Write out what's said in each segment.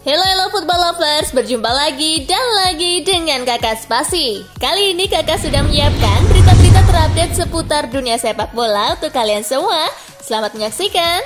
Halo football lovers, berjumpa lagi dan lagi dengan Kakak Spasi. Kali ini Kakak sudah menyiapkan berita-berita terupdate seputar dunia sepak bola untuk kalian semua. Selamat menyaksikan.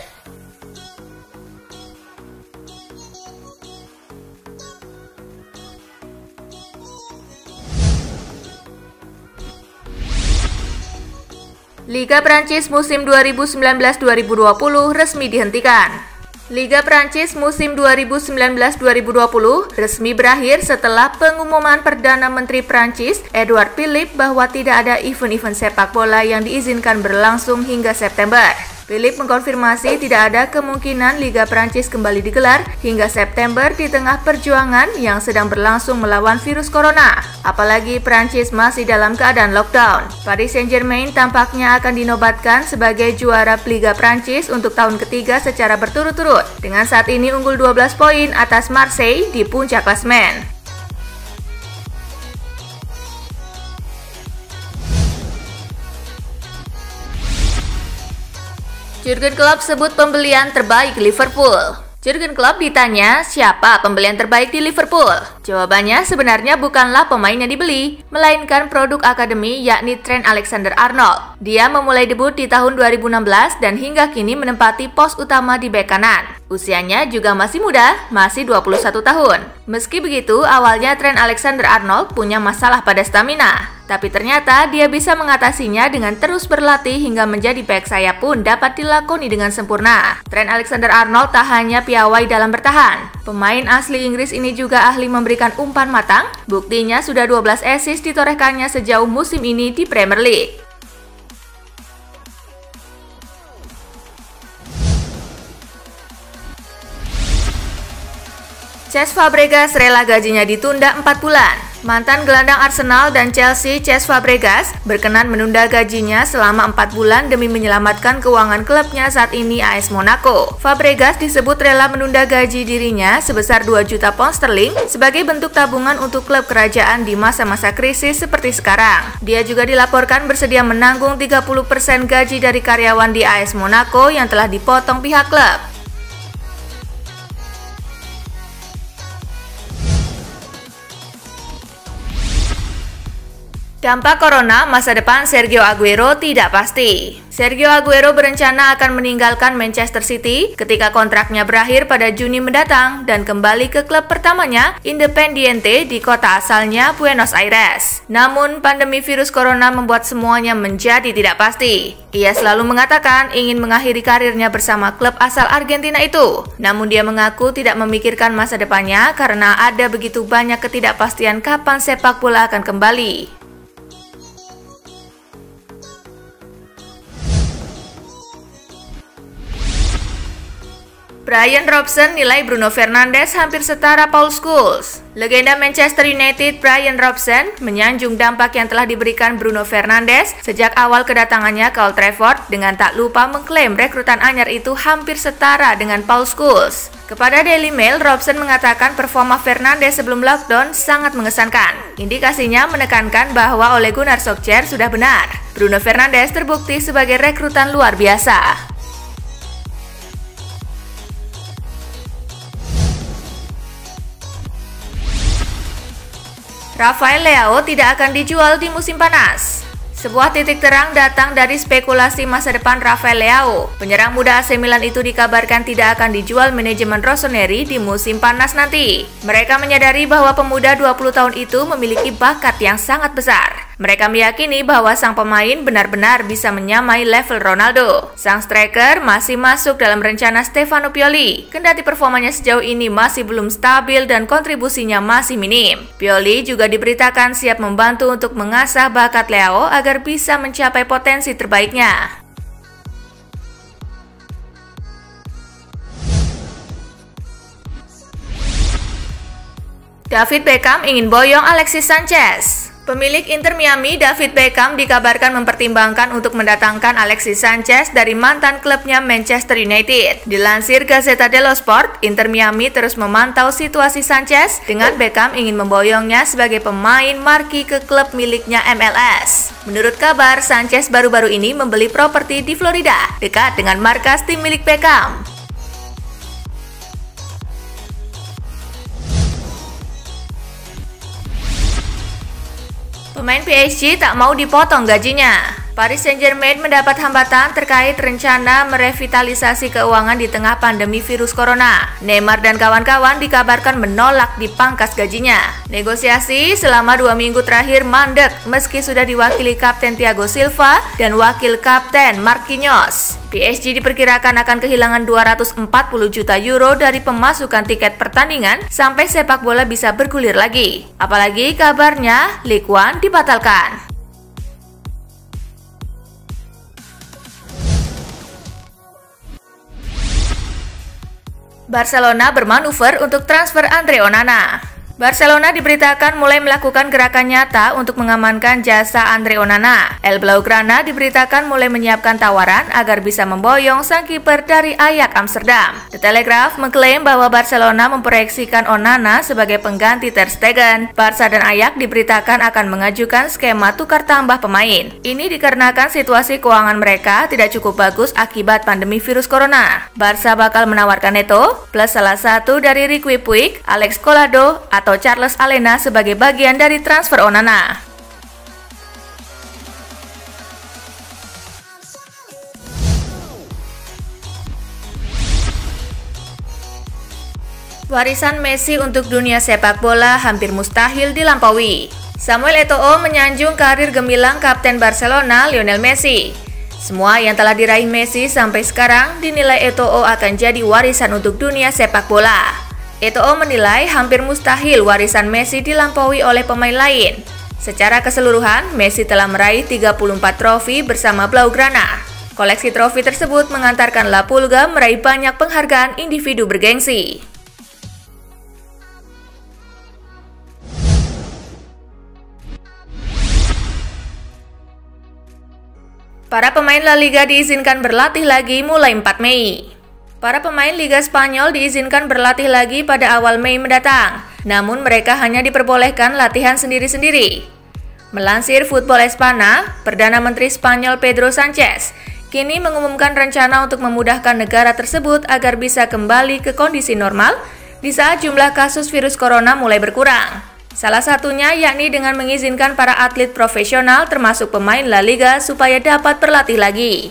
Liga Prancis musim 2019-2020 resmi dihentikan. Liga Prancis musim 2019-2020 resmi berakhir setelah pengumuman Perdana Menteri Prancis, Edouard Philippe, bahwa tidak ada event-event sepak bola yang diizinkan berlangsung hingga September. Philippe mengkonfirmasi tidak ada kemungkinan Liga Prancis kembali digelar hingga September di tengah perjuangan yang sedang berlangsung melawan virus corona. Apalagi Prancis masih dalam keadaan lockdown. Paris Saint-Germain tampaknya akan dinobatkan sebagai juara Liga Prancis untuk tahun ketiga secara berturut-turut, dengan saat ini unggul 12 poin atas Marseille di puncak klasemen. Jurgen Klopp sebut pembelian terbaik Liverpool. Jurgen Klopp ditanya siapa pembelian terbaik di Liverpool. Jawabannya sebenarnya bukanlah pemain yang dibeli, melainkan produk akademi yakni Trent Alexander-Arnold. Dia memulai debut di tahun 2016 dan hingga kini menempati pos utama di bek kanan. Usianya juga masih muda, masih 21 tahun. Meski begitu, awalnya Trent Alexander-Arnold punya masalah pada stamina. Tapi ternyata dia bisa mengatasinya dengan terus berlatih hingga menjadi bek sayap pun dapat dilakoni dengan sempurna. Trent Alexander-Arnold tak hanya piawai dalam bertahan. Pemain asli Inggris ini juga ahli memberikan umpan matang. Buktinya sudah 12 assist ditorehkannya sejauh musim ini di Premier League. Cesc Fabregas rela gajinya ditunda 4 bulan. Mantan gelandang Arsenal dan Chelsea, Cesc Fabregas, berkenan menunda gajinya selama 4 bulan demi menyelamatkan keuangan klubnya saat ini AS Monaco. Fabregas disebut rela menunda gaji dirinya sebesar 2 juta pound sterling sebagai bentuk tabungan untuk klub kerajaan di masa-masa krisis seperti sekarang. Dia juga dilaporkan bersedia menanggung 30% gaji dari karyawan di AS Monaco yang telah dipotong pihak klub. Dampak Corona, masa depan Sergio Aguero tidak pasti. Sergio Aguero berencana akan meninggalkan Manchester City ketika kontraknya berakhir pada Juni mendatang dan kembali ke klub pertamanya, Independiente, di kota asalnya Buenos Aires. Namun, pandemi virus corona membuat semuanya menjadi tidak pasti. Ia selalu mengatakan ingin mengakhiri karirnya bersama klub asal Argentina itu. Namun dia mengaku tidak memikirkan masa depannya karena ada begitu banyak ketidakpastian kapan sepak bola akan kembali. Brian Robson nilai Bruno Fernandes hampir setara Paul Scholes. Legenda Manchester United Brian Robson menyanjung dampak yang telah diberikan Bruno Fernandes sejak awal kedatangannya ke Old Trafford dengan tak lupa mengklaim rekrutan anyar itu hampir setara dengan Paul Scholes. Kepada Daily Mail, Robson mengatakan performa Fernandes sebelum lockdown sangat mengesankan. Indikasinya menekankan bahwa Ole Gunnar Solskjaer sudah benar. Bruno Fernandes terbukti sebagai rekrutan luar biasa. Rafael Leao tidak akan dijual di musim panas. Sebuah titik terang datang dari spekulasi masa depan Rafael Leao. Penyerang muda AC Milan itu dikabarkan tidak akan dijual manajemen Rossoneri di musim panas nanti. Mereka menyadari bahwa pemuda 20 tahun itu memiliki bakat yang sangat besar. Mereka meyakini bahwa sang pemain benar-benar bisa menyamai level Ronaldo. Sang striker masih masuk dalam rencana Stefano Pioli, kendati performanya sejauh ini masih belum stabil dan kontribusinya masih minim. Pioli juga diberitakan siap membantu untuk mengasah bakat Leao agar bisa mencapai potensi terbaiknya. David Beckham ingin boyong Alexis Sanchez. Pemilik Inter Miami, David Beckham, dikabarkan mempertimbangkan untuk mendatangkan Alexis Sanchez dari mantan klubnya Manchester United. Dilansir Gazzetta dello Sport, Inter Miami terus memantau situasi Sanchez dengan Beckham ingin memboyongnya sebagai pemain marki ke klub miliknya MLS. Menurut kabar, Sanchez baru-baru ini membeli properti di Florida, dekat dengan markas tim milik Beckham. Pemain PSG tak mau dipotong gajinya. Paris Saint-Germain mendapat hambatan terkait rencana merevitalisasi keuangan di tengah pandemi virus corona. Neymar dan kawan-kawan dikabarkan menolak dipangkas gajinya. Negosiasi selama 2 minggu terakhir mandek meski sudah diwakili Kapten Thiago Silva dan Wakil Kapten Marquinhos. PSG diperkirakan akan kehilangan 240 juta euro dari pemasukan tiket pertandingan sampai sepak bola bisa bergulir lagi. Apalagi kabarnya Ligue 1 dibatalkan. Barcelona bermanuver untuk transfer Andre Onana. Barcelona diberitakan mulai melakukan gerakan nyata untuk mengamankan jasa Andre Onana. El Blaugrana diberitakan mulai menyiapkan tawaran agar bisa memboyong sang kiper dari Ajax Amsterdam. The Telegraph mengklaim bahwa Barcelona memproyeksikan Onana sebagai pengganti Ter Stegen. Barca dan Ajax diberitakan akan mengajukan skema tukar tambah pemain. Ini dikarenakan situasi keuangan mereka tidak cukup bagus akibat pandemi virus corona. Barca bakal menawarkan Neto plus salah satu dari Riqui Puig, Alex Collado, atau Charles Alena sebagai bagian dari transfer Onana. Warisan Messi untuk dunia sepak bola hampir mustahil dilampaui. Samuel Eto'o menyanjung karir gemilang Kapten Barcelona Lionel Messi. Semua yang telah diraih Messi sampai sekarang dinilai Eto'o akan jadi warisan untuk dunia sepak bola. Eto'o menilai hampir mustahil warisan Messi dilampaui oleh pemain lain. Secara keseluruhan, Messi telah meraih 34 trofi bersama Blaugrana. Koleksi trofi tersebut mengantarkan La Pulga meraih banyak penghargaan individu bergengsi. Para pemain La Liga diizinkan berlatih lagi mulai 4 Mei. Para pemain Liga Spanyol diizinkan berlatih lagi pada awal Mei mendatang, namun mereka hanya diperbolehkan latihan sendiri-sendiri. Melansir Football Espana, Perdana Menteri Spanyol Pedro Sánchez kini mengumumkan rencana untuk memudahkan negara tersebut agar bisa kembali ke kondisi normal di saat jumlah kasus virus corona mulai berkurang. Salah satunya yakni dengan mengizinkan para atlet profesional termasuk pemain La Liga supaya dapat berlatih lagi.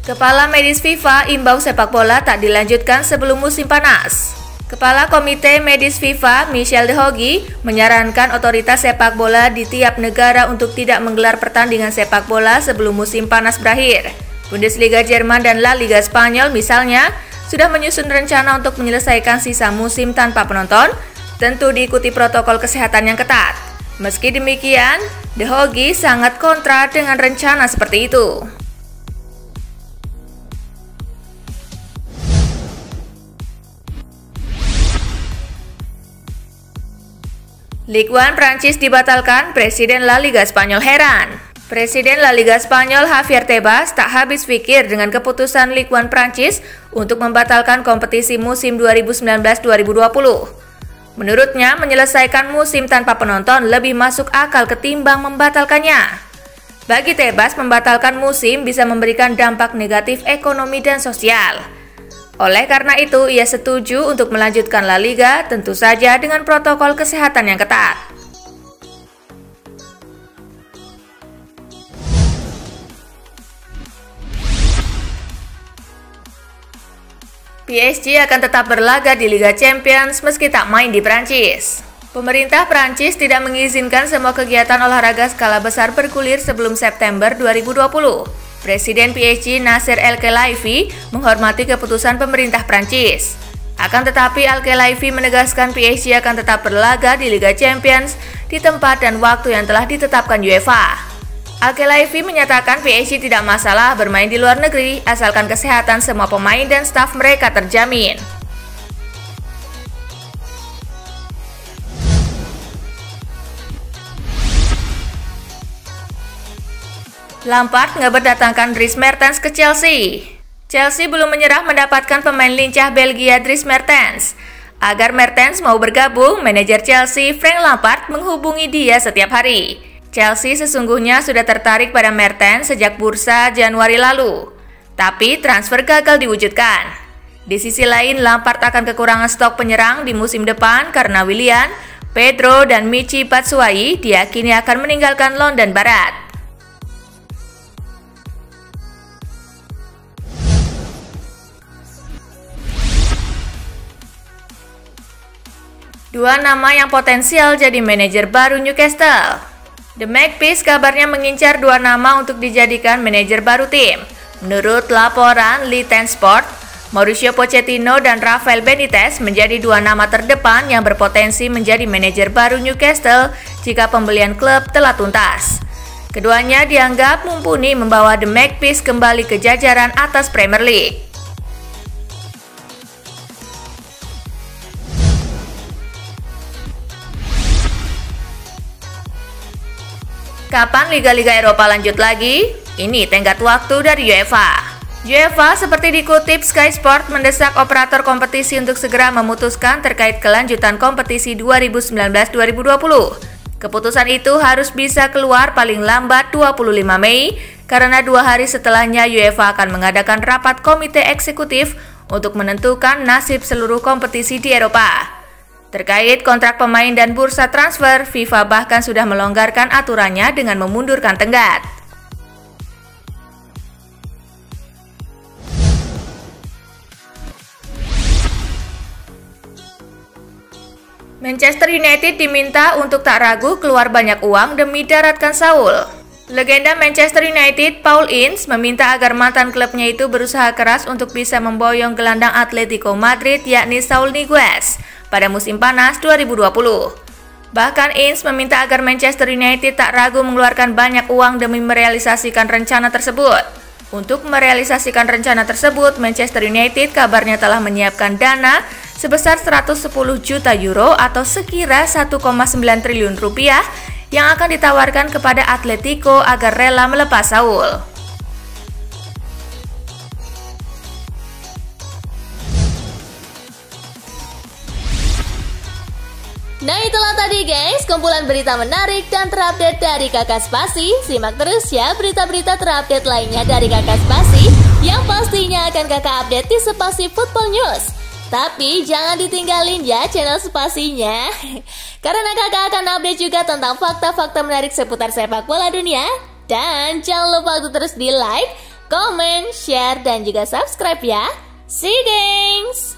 Kepala Medis FIFA imbau sepak bola tak dilanjutkan sebelum musim panas. Kepala Komite Medis FIFA, Michel Dehogy, menyarankan otoritas sepak bola di tiap negara untuk tidak menggelar pertandingan sepak bola sebelum musim panas berakhir. Bundesliga Jerman dan La Liga Spanyol misalnya, sudah menyusun rencana untuk menyelesaikan sisa musim tanpa penonton, tentu diikuti protokol kesehatan yang ketat. Meski demikian, Dehogy sangat kontra dengan rencana seperti itu. Ligue 1 Prancis dibatalkan, Presiden La Liga Spanyol heran. Presiden La Liga Spanyol Javier Tebas tak habis pikir dengan keputusan Ligue 1 Prancis untuk membatalkan kompetisi musim 2019-2020. Menurutnya, menyelesaikan musim tanpa penonton lebih masuk akal ketimbang membatalkannya. Bagi Tebas, membatalkan musim bisa memberikan dampak negatif ekonomi dan sosial. Oleh karena itu, ia setuju untuk melanjutkan La Liga, tentu saja dengan protokol kesehatan yang ketat. PSG akan tetap berlaga di Liga Champions meski tak main di Prancis. Pemerintah Prancis tidak mengizinkan semua kegiatan olahraga skala besar bergulir sebelum September 2020. Presiden PSG Nasser El-Khelaifi menghormati keputusan pemerintah Prancis. Akan tetapi Al-Khelaifi menegaskan PSG akan tetap berlaga di Liga Champions di tempat dan waktu yang telah ditetapkan UEFA. Al-Khelaifi menyatakan PSG tidak masalah bermain di luar negeri asalkan kesehatan semua pemain dan staf mereka terjamin. Lampard nggak berdatangkan Dries Mertens ke Chelsea. Chelsea belum menyerah mendapatkan pemain lincah Belgia Dries Mertens. Agar Mertens mau bergabung, manajer Chelsea Frank Lampard menghubungi dia setiap hari. Chelsea sesungguhnya sudah tertarik pada Mertens sejak bursa Januari lalu. tapi transfer gagal diwujudkan. Di sisi lain, Lampard akan kekurangan stok penyerang di musim depan karena Willian, Pedro, dan Michy Batshuayi diyakini akan meninggalkan London Barat. Dua nama yang potensial jadi manajer baru Newcastle. The Magpies kabarnya mengincar dua nama untuk dijadikan manajer baru tim. Menurut laporan Lee Sport, Mauricio Pochettino dan Rafael Benitez menjadi dua nama terdepan yang berpotensi menjadi manajer baru Newcastle jika pembelian klub telah tuntas. Keduanya dianggap mumpuni membawa The Magpies kembali ke jajaran atas Premier League. Kapan Liga-Liga Eropa lanjut lagi? Ini tenggat waktu dari UEFA. UEFA seperti dikutip Sky Sport mendesak operator kompetisi untuk segera memutuskan terkait kelanjutan kompetisi 2019-2020. Keputusan itu harus bisa keluar paling lambat 25 Mei karena 2 hari setelahnya UEFA akan mengadakan rapat komite eksekutif untuk menentukan nasib seluruh kompetisi di Eropa. Terkait kontrak pemain dan bursa transfer, FIFA bahkan sudah melonggarkan aturannya dengan memundurkan tenggat. Manchester United diminta untuk tak ragu keluar banyak uang demi daratkan Saul. Legenda Manchester United, Paul Ince, meminta agar mantan klubnya itu berusaha keras untuk bisa memboyong gelandang Atletico Madrid yakni Saul Niguez pada musim panas 2020. Bahkan Ince meminta agar Manchester United tak ragu mengeluarkan banyak uang demi merealisasikan rencana tersebut. Untuk merealisasikan rencana tersebut, Manchester United kabarnya telah menyiapkan dana sebesar 110 juta euro atau sekira 1,9 triliun rupiah yang akan ditawarkan kepada Atletico agar rela melepas Saul. Nah itulah tadi guys, kumpulan berita menarik dan terupdate dari Kakak Spasi. Simak terus ya berita-berita terupdate lainnya dari Kakak Spasi yang pastinya akan Kakak update di Spasi Football News. Tapi jangan ditinggalin ya channel Spasinya karena kakak akan update juga tentang fakta-fakta menarik seputar sepak bola dunia. Dan jangan lupa untuk terus di like, comment, share, dan juga subscribe ya. See you guys!